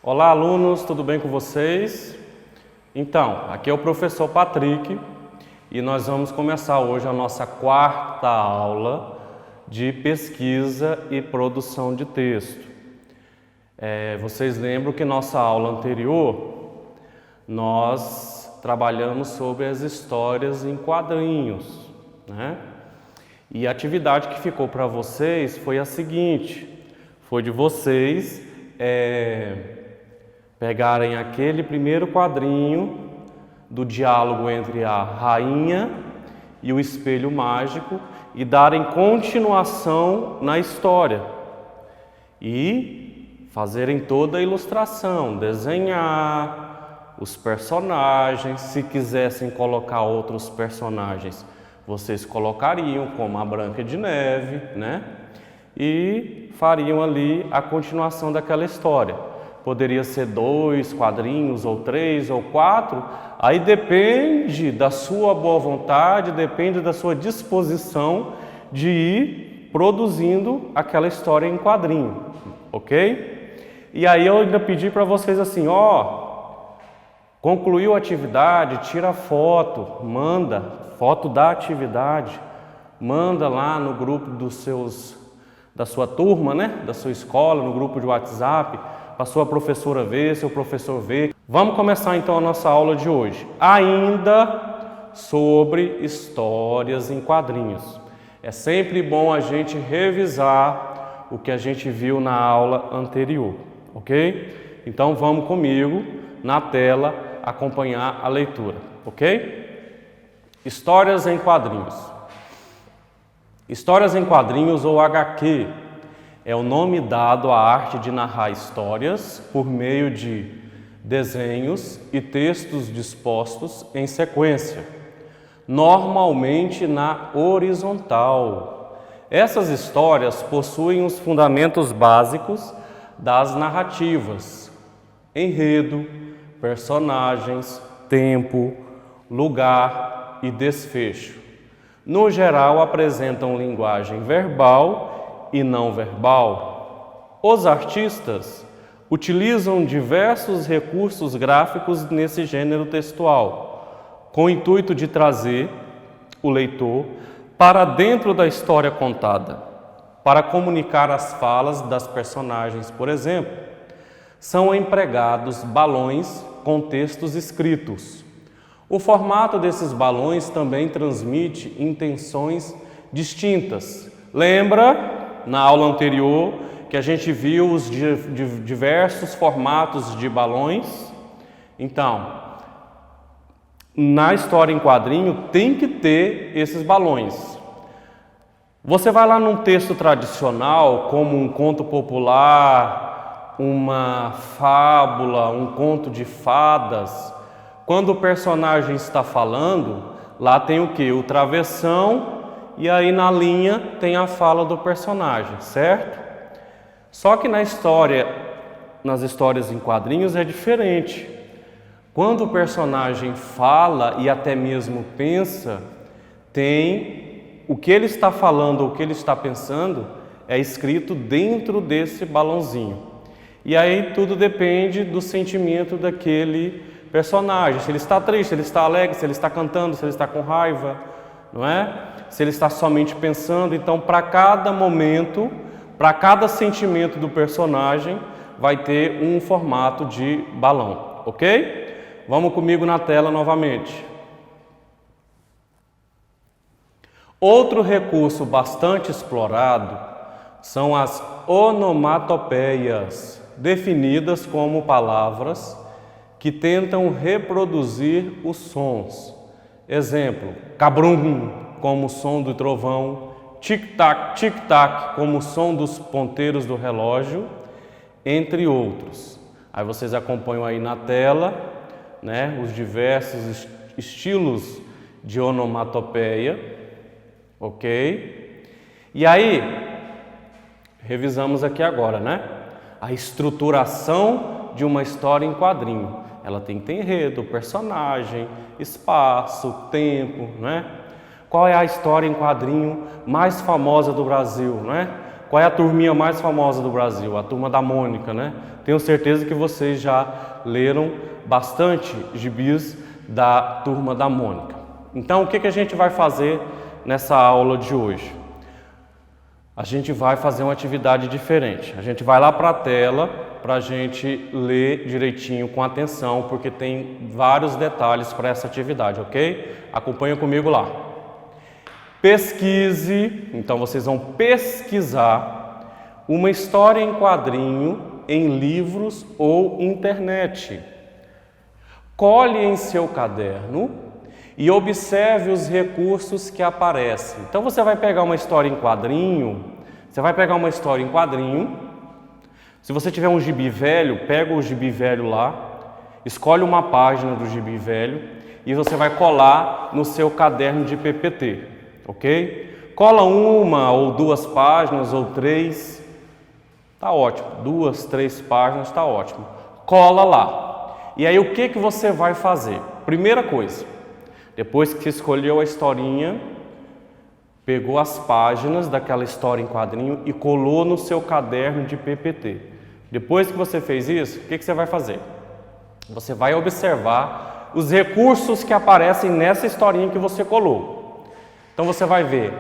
Olá, alunos, tudo bem com vocês? Então, aqui é o professor Patrick e nós vamos começar hoje a nossa quarta aula de pesquisa e produção de texto. Vocês lembram que nossa aula anterior nós trabalhamos sobre as histórias em quadrinhos, né? E a atividade que ficou para vocês foi a seguinte: foi de vocês pegarem aquele primeiro quadrinho do diálogo entre a rainha e o espelho mágico e darem continuação na história e fazerem toda a ilustração, desenhar os personagens. Se quisessem colocar outros personagens, vocês colocariam, como a Branca de Neve, né? E fariam ali a continuação daquela história. Poderia ser 2 quadrinhos, ou 3, ou 4, aí depende da sua boa vontade, depende da sua disposição de ir produzindo aquela história em quadrinho, ok? E aí eu ainda pedi para vocês assim, concluiu a atividade, tira foto, manda foto da atividade, manda lá no grupo da sua turma, né? Da sua escola, no grupo de WhatsApp, para sua professora ver, seu professor ver. Vamos começar então a nossa aula de hoje, ainda sobre histórias em quadrinhos. É sempre bom a gente revisar o que a gente viu na aula anterior, ok? Então vamos comigo na tela acompanhar a leitura, ok? Histórias em quadrinhos. Histórias em quadrinhos, ou HQ, é o nome dado à arte de narrar histórias por meio de desenhos e textos dispostos em sequência, normalmente na horizontal. Essas histórias possuem os fundamentos básicos das narrativas: enredo, personagens, tempo, lugar e desfecho. No geral, apresentam linguagem verbal e não verbal. Os artistas utilizam diversos recursos gráficos nesse gênero textual, com o intuito de trazer o leitor para dentro da história contada, para comunicar as falas das personagens. Por exemplo, são empregados balões com textos escritos. O formato desses balões também transmite intenções distintas. Lembra? Na aula anterior, que a gente viu os diversos formatos de balões. Então, na história em quadrinho tem que ter esses balões. Você vai lá num texto tradicional, como um conto popular, uma fábula, um conto de fadas. Quando o personagem está falando, lá tem o quê? O travessão. E aí na linha tem a fala do personagem, certo? Só que nas histórias em quadrinhos é diferente. Quando o personagem fala e até mesmo pensa, tem o que ele está falando, o que ele está pensando, é escrito dentro desse balãozinho. E aí tudo depende do sentimento daquele personagem. Se ele está triste, se ele está alegre, se ele está cantando, se ele está com raiva, não é? Se ele está somente pensando. Então, para cada momento, para cada sentimento do personagem, vai ter um formato de balão, ok? Vamos comigo na tela novamente. Outro recurso bastante explorado são as onomatopeias, definidas como palavras que tentam reproduzir os sons. Exemplo: cabrum, como o som do trovão, tic-tac, como o som dos ponteiros do relógio, entre outros. Aí vocês acompanham aí na tela, né, os diversos estilos de onomatopeia, ok? E aí, revisamos aqui agora, né? A estruturação de uma história em quadrinho. Ela tem que ter enredo, personagem, espaço, tempo, né? Qual é a história em quadrinho mais famosa do Brasil, né? Qual é a turminha mais famosa do Brasil? A Turma da Mônica, né? Tenho certeza que vocês já leram bastante gibis da Turma da Mônica. Então, o que a gente vai fazer nessa aula de hoje? A gente vai fazer uma atividade diferente. A gente vai lá para a tela para a gente ler direitinho com atenção, porque tem vários detalhes para essa atividade, ok? Acompanha comigo lá. Pesquise, então vocês vão pesquisar uma história em quadrinho em livros ou internet. Cole em seu caderno e observe os recursos que aparecem. Então você vai pegar uma história em quadrinho, se você tiver um gibi velho, pega o gibi velho lá, escolhe uma página do gibi velho e você vai colar no seu caderno de PPT, ok? Cola uma ou duas páginas ou três, tá ótimo, 2, 3 páginas, tá ótimo. Cola lá. E aí o que você vai fazer? Primeira coisa, depois que você escolheu a historinha, pegou as páginas daquela história em quadrinho e colou no seu caderno de PPT. Depois que você fez isso, o que você vai fazer? Você vai observar os recursos que aparecem nessa historinha que você colou. Então você vai ver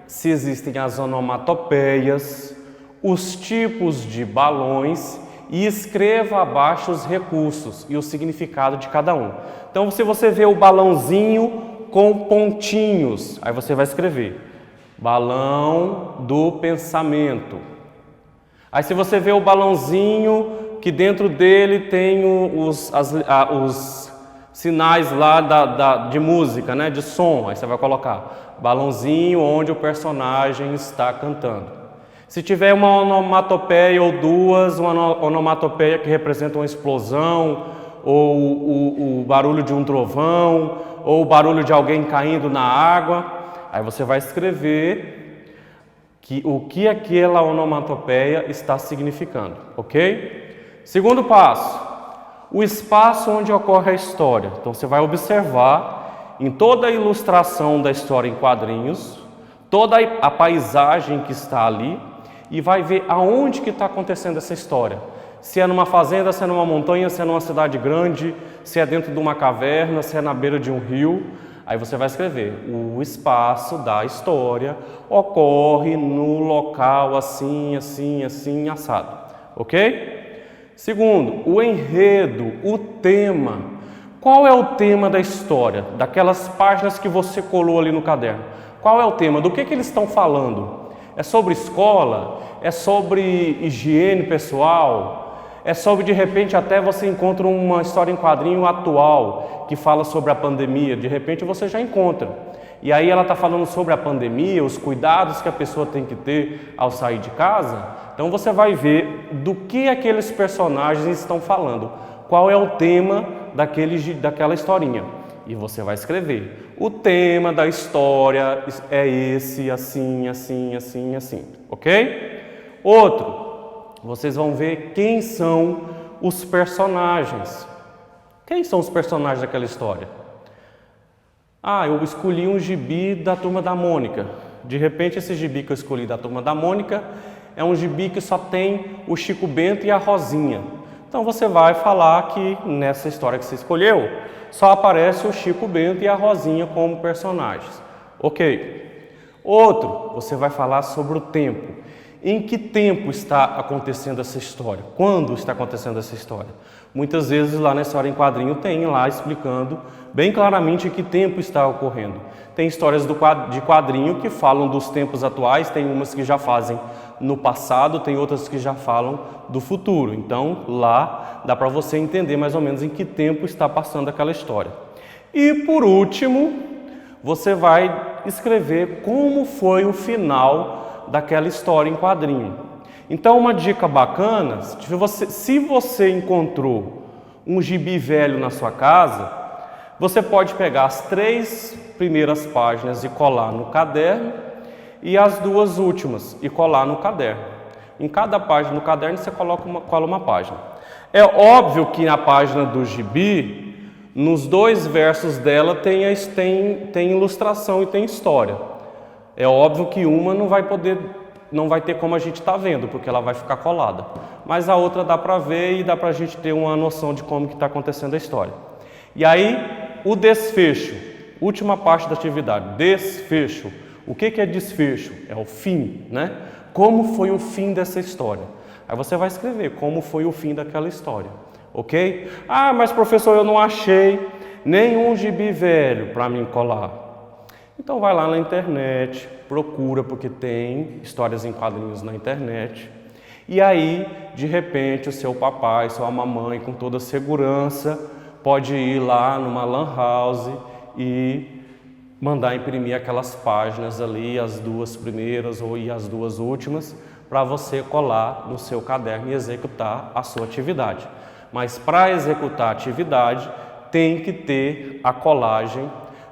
se existem as onomatopeias, os tipos de balões e escreva abaixo os recursos e o significado de cada um. Então se você vê o balãozinho com pontinhos, aí você vai escrever balão do pensamento. Aí se você vê o balãozinho que dentro dele tem os sinais lá de música, né, de som, aí você vai colocar balãozinho onde o personagem está cantando. Se tiver uma onomatopeia ou duas, uma onomatopeia que representa uma explosão, ou o barulho de um trovão, ou o barulho de alguém caindo na água, aí você vai escrever o que aquela onomatopeia está significando, ok? Segundo passo, o espaço onde ocorre a história. Então você vai observar em toda a ilustração da história em quadrinhos, toda a paisagem que está ali e vai ver aonde que está acontecendo essa história. Se é numa fazenda, se é numa montanha, se é numa cidade grande, se é dentro de uma caverna, se é na beira de um rio. Aí você vai escrever, o espaço da história ocorre no local assim, assim, assim, assado, ok? Segundo, o enredo, o tema. Qual é o tema da história? Daquelas páginas que você colou ali no caderno. Qual é o tema? Do que eles estão falando? É sobre escola? É sobre higiene pessoal? É sobre, de repente, até você encontra uma história em quadrinho atual que fala sobre a pandemia. De repente você já encontra. E aí ela está falando sobre a pandemia, os cuidados que a pessoa tem que ter ao sair de casa. Então você vai ver do que aqueles personagens estão falando. Qual é o tema daquela historinha. E você vai escrever. O tema da história é esse, assim, assim, assim, assim. Ok? Outro. Vocês vão ver quem são os personagens. Quem são os personagens daquela história? Ah, eu escolhi um gibi da Turma da Mônica. De repente, esse gibi que eu escolhi da Turma da Mônica é um gibi que só tem o Chico Bento e a Rosinha. Então você vai falar que nessa história que você escolheu, só aparece o Chico Bento e a Rosinha como personagens. Ok. Outro, você vai falar sobre o tempo. Em que tempo está acontecendo essa história? Quando está acontecendo essa história? Muitas vezes lá na história em quadrinho tem lá explicando bem claramente que tempo está ocorrendo. Tem histórias de quadrinho que falam dos tempos atuais, tem umas que já fazem no passado, tem outras que já falam do futuro. Então lá dá para você entender mais ou menos em que tempo está passando aquela história. E por último, você vai escrever como foi o final daquela história em quadrinho. Então uma dica bacana, se você encontrou um gibi velho na sua casa, você pode pegar as 3 primeiras páginas e colar no caderno e as 2 últimas e colar no caderno. Em cada página do caderno você cola uma página. É óbvio que na página do gibi, nos 2 versos dela tem ilustração e tem história. É óbvio que uma não vai poder não vai ter como a gente estar vendo, porque ela vai ficar colada. Mas a outra dá para ver e dá para a gente ter uma noção de como que está acontecendo a história. E aí, o desfecho, última parte da atividade, desfecho. O que é desfecho? É o fim, né? Como foi o fim dessa história? Aí você vai escrever como foi o fim daquela história, ok? Ah, mas professor, eu não achei nenhum gibi velho para me colar. Então vai lá na internet, procura, porque tem histórias em quadrinhos na internet. E aí, de repente, o seu papai, sua mamãe, com toda segurança, pode ir lá numa lan house e mandar imprimir aquelas páginas ali, as duas primeiras ou as duas últimas, para você colar no seu caderno e executar a sua atividade. Mas para executar a atividade, tem que ter a colagem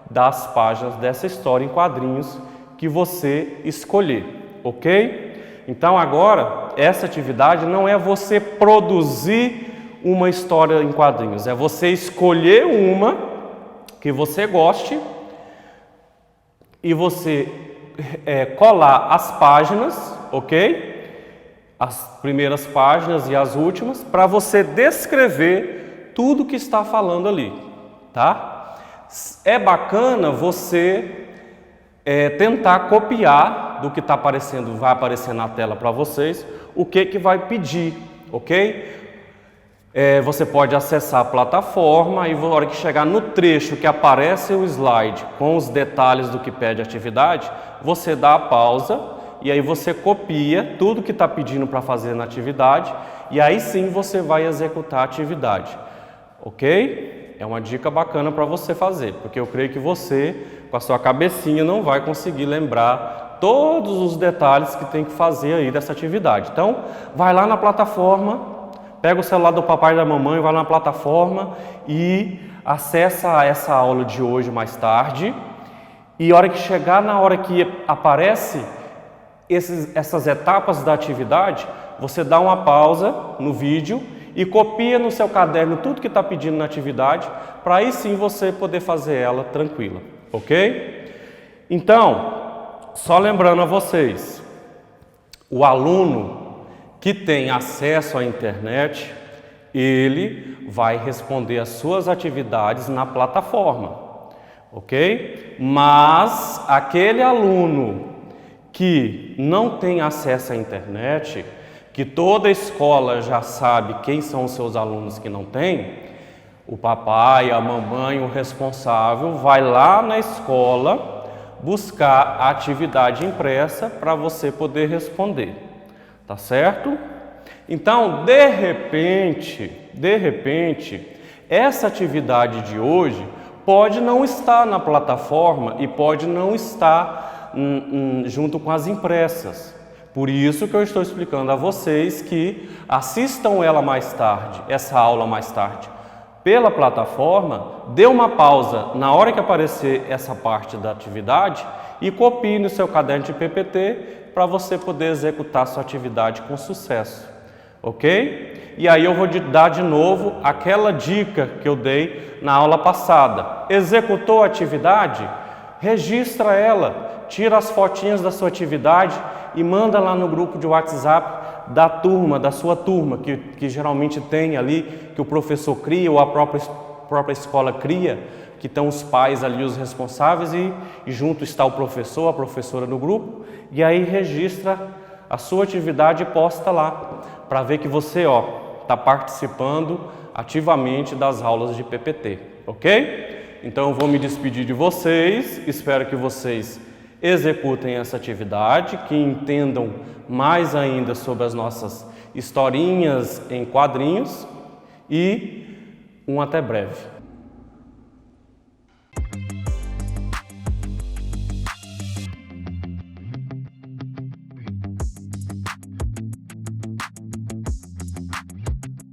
das páginas dessa história em quadrinhos que você escolher, ok? Então agora, essa atividade não é você produzir uma história em quadrinhos, é você escolher uma que você goste e você colar as páginas, ok? As primeiras páginas e as últimas, para você descrever tudo que está falando ali, tá? É bacana você tentar copiar do que está aparecendo, vai aparecer na tela para vocês, o que vai pedir, ok? Você pode acessar a plataforma e na hora que chegar no trecho que aparece o slide com os detalhes do que pede a atividade, você dá a pausa e aí você copia tudo que está pedindo para fazer na atividade e aí sim você vai executar a atividade, ok? É uma dica bacana para você fazer, porque eu creio que você, com a sua cabecinha, não vai conseguir lembrar todos os detalhes que tem que fazer aí dessa atividade. Então, vai lá na plataforma, pega o celular do papai e da mamãe, vai na plataforma e acessa essa aula de hoje mais tarde. E a hora que chegar na hora que aparece essas etapas da atividade, você dá uma pausa no vídeo e copia no seu caderno tudo que está pedindo na atividade, para aí sim você poder fazer ela tranquila, ok? Então, só lembrando a vocês, o aluno que tem acesso à internet, ele vai responder as suas atividades na plataforma, ok? Mas aquele aluno que não tem acesso à internet, que toda a escola já sabe quem são os seus alunos que não têm, o papai, a mamãe, o responsável vai lá na escola buscar a atividade impressa para você poder responder. Tá certo? Então, de repente, essa atividade de hoje pode não estar na plataforma e pode não estar junto com as impressas. Por isso que eu estou explicando a vocês que assistam ela mais tarde, essa aula mais tarde, pela plataforma, dê uma pausa na hora que aparecer essa parte da atividade e copie no seu caderno de PPT para você poder executar sua atividade com sucesso, ok? E aí eu vou dar de novo aquela dica que eu dei na aula passada. Executou a atividade? Registra ela, tira as fotinhas da sua atividade e manda lá no grupo de WhatsApp da turma, da sua turma, que geralmente tem ali, que o professor cria ou a própria escola cria, que estão os pais ali, os responsáveis, e junto está o professor, a professora no grupo, e aí registra a sua atividade e posta lá, para ver que você está participando ativamente das aulas de PPT, ok? Então eu vou me despedir de vocês, espero que vocês executem essa atividade, que entendam mais ainda sobre as nossas historinhas em quadrinhos e até breve.